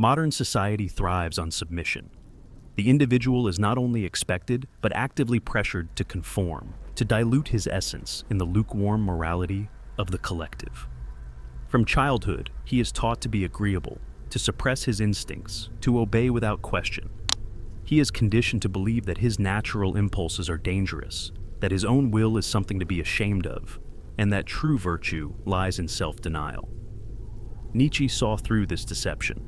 Modern society thrives on submission. The individual is not only expected, but actively pressured to conform, to dilute his essence in the lukewarm morality of the collective. From childhood, he is taught to be agreeable, to suppress his instincts, to obey without question. He is conditioned to believe that his natural impulses are dangerous, that his own will is something to be ashamed of, and that true virtue lies in self-denial. Nietzsche saw through this deception.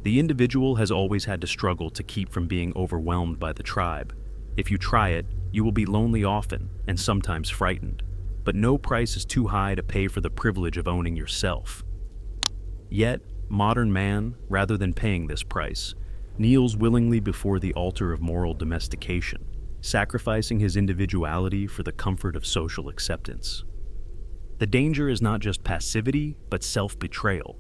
The individual has always had to struggle to keep from being overwhelmed by the tribe. If you try it, you will be lonely often and sometimes frightened, but no price is too high to pay for the privilege of owning yourself. Yet, modern man, rather than paying this price, kneels willingly before the altar of moral domestication, sacrificing his individuality for the comfort of social acceptance. The danger is not just passivity, but self-betrayal.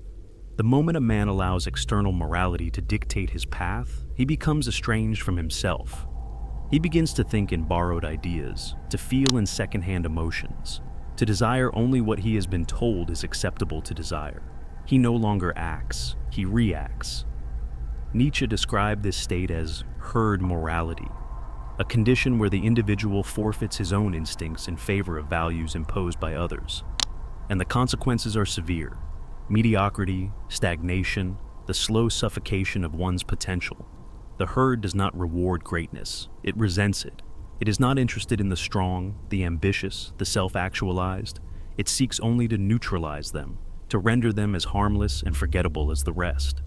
The moment a man allows external morality to dictate his path, he becomes estranged from himself. He begins to think in borrowed ideas, to feel in second-hand emotions, to desire only what he has been told is acceptable to desire. He no longer acts, he reacts. Nietzsche described this state as herd morality, a condition where the individual forfeits his own instincts in favor of values imposed by others. And the consequences are severe. Mediocrity, stagnation, the slow suffocation of one's potential. The herd does not reward greatness, it resents it. It is not interested in the strong, the ambitious, the self-actualized. It seeks only to neutralize them, to render them as harmless and forgettable as the rest.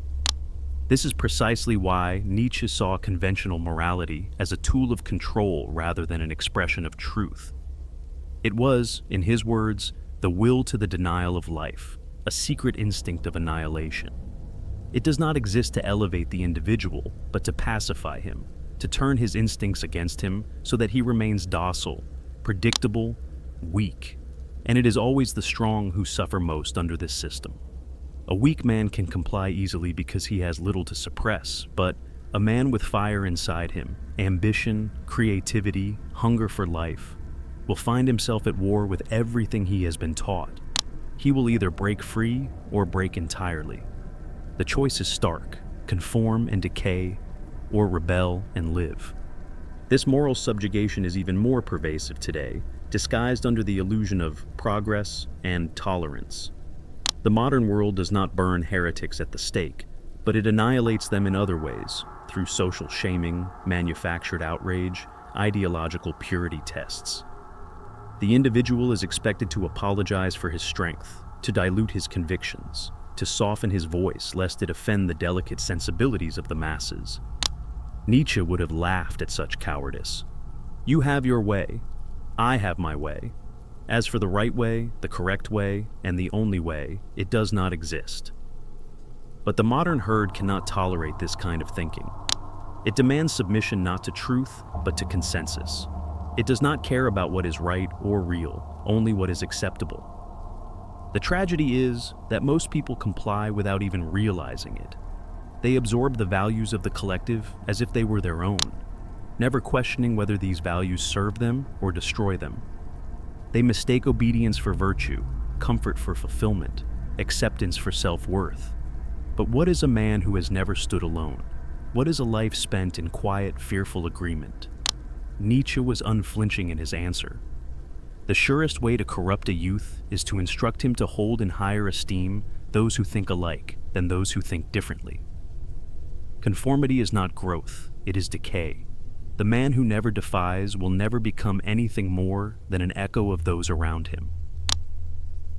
This is precisely why Nietzsche saw conventional morality as a tool of control rather than an expression of truth. It was, in his words, the will to the denial of life, a secret instinct of annihilation. It does not exist to elevate the individual, but to pacify him, to turn his instincts against him so that he remains docile, predictable, weak. And it is always the strong who suffer most under this system. A weak man can comply easily because he has little to suppress, but a man with fire inside him, ambition, creativity, hunger for life, will find himself at war with everything he has been taught. He will either break free or break entirely. The choice is stark: conform and decay, or rebel and live. This moral subjugation is even more pervasive today, disguised under the illusion of progress and tolerance. The modern world does not burn heretics at the stake, but it annihilates them in other ways, through social shaming, manufactured outrage, ideological purity tests. The individual is expected to apologize for his strength, to dilute his convictions, to soften his voice lest it offend the delicate sensibilities of the masses. Nietzsche would have laughed at such cowardice. You have your way, I have my way. As for the right way, the correct way, and the only way, it does not exist. But the modern herd cannot tolerate this kind of thinking. It demands submission not to truth, but to consensus. It does not care about what is right or real, only what is acceptable. The tragedy is that most people comply without even realizing it. They absorb the values of the collective as if they were their own, never questioning whether these values serve them or destroy them. They mistake obedience for virtue, comfort for fulfillment, acceptance for self-worth. But what is a man who has never stood alone? What is a life spent in quiet, fearful agreement? Nietzsche was unflinching in his answer. The surest way to corrupt a youth is to instruct him to hold in higher esteem those who think alike than those who think differently. Conformity is not growth, it is decay. The man who never defies will never become anything more than an echo of those around him.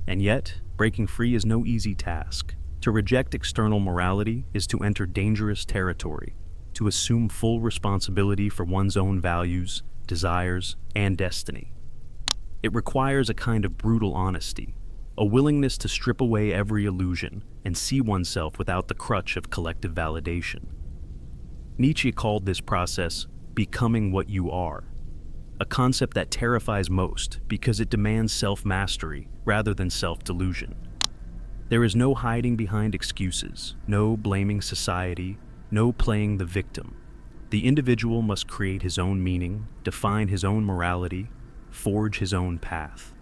And yet, breaking free is no easy task. To reject external morality is to enter dangerous territory, to assume full responsibility for one's own values, desires, and destiny. It requires a kind of brutal honesty, a willingness to strip away every illusion and see oneself without the crutch of collective validation. Nietzsche called this process becoming what you are, a concept that terrifies most because it demands self-mastery rather than self-delusion. There is no hiding behind excuses, no blaming society, no playing the victim. The individual must create his own meaning, define his own morality, forge his own path.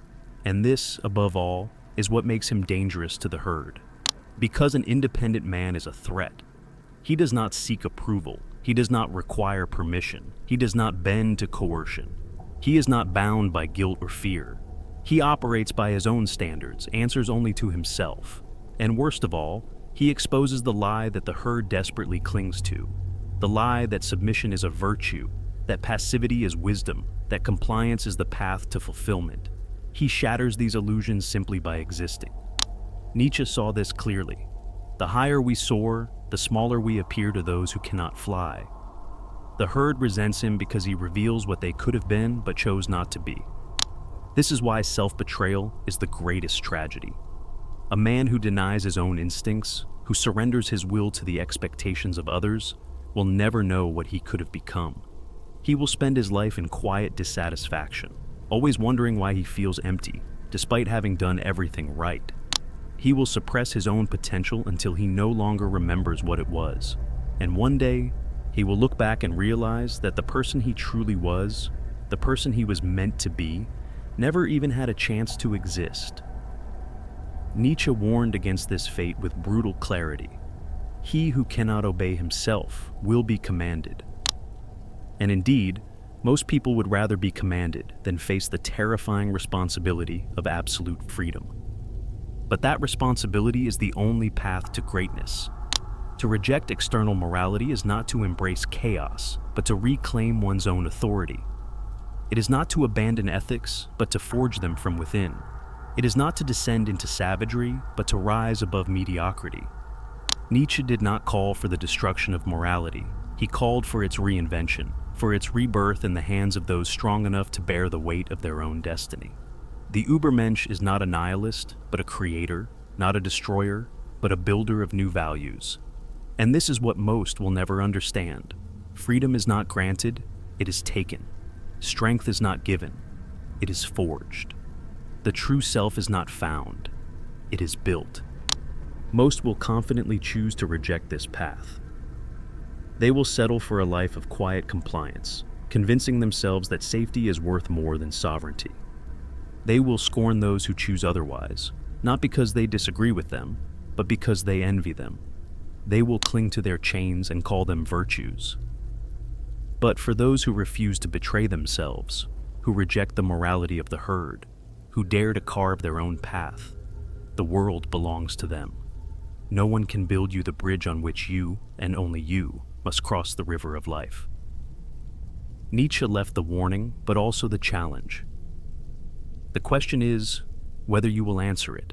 And this, above all, is what makes him dangerous to the herd. Because an independent man is a threat, He does not seek approval. He does not require permission. He does not bend to coercion. He is not bound by guilt or fear. He operates by his own standards, answers only to himself. And worst of all, he exposes the lie that the herd desperately clings to. The lie that submission is a virtue, that passivity is wisdom, that compliance is the path to fulfillment. He shatters these illusions simply by existing. Nietzsche saw this clearly. The higher we soar, the smaller we appear to those who cannot fly. The herd resents him because he reveals what they could have been but chose not to be. This is why self-betrayal is the greatest tragedy. A man who denies his own instincts, who surrenders his will to the expectations of others, will never know what he could have become. He will spend his life in quiet dissatisfaction, always wondering why he feels empty, despite having done everything right. He will suppress his own potential until he no longer remembers what it was. And one day, he will look back and realize that the person he truly was, the person he was meant to be, never even had a chance to exist. Nietzsche warned against this fate with brutal clarity. He who cannot obey himself will be commanded. And indeed, most people would rather be commanded than face the terrifying responsibility of absolute freedom. But that responsibility is the only path to greatness. To reject external morality is not to embrace chaos, but to reclaim one's own authority. It is not to abandon ethics, but to forge them from within. It is not to descend into savagery, but to rise above mediocrity. Nietzsche did not call for the destruction of morality. He called for its reinvention, for its rebirth in the hands of those strong enough to bear the weight of their own destiny. The Übermensch is not a nihilist, but a creator, not a destroyer, but a builder of new values. And this is what most will never understand. Freedom is not granted, it is taken. Strength is not given, it is forged. The true self is not found, it is built. Most will confidently choose to reject this path. They will settle for a life of quiet compliance, convincing themselves that safety is worth more than sovereignty. They will scorn those who choose otherwise, not because they disagree with them, but because they envy them. They will cling to their chains and call them virtues. But for those who refuse to betray themselves, who reject the morality of the herd, who dare to carve their own path, the world belongs to them. No one can build you the bridge on which you, and only you, must cross the river of life. Nietzsche left the warning, but also the challenge. The question is whether you will answer it.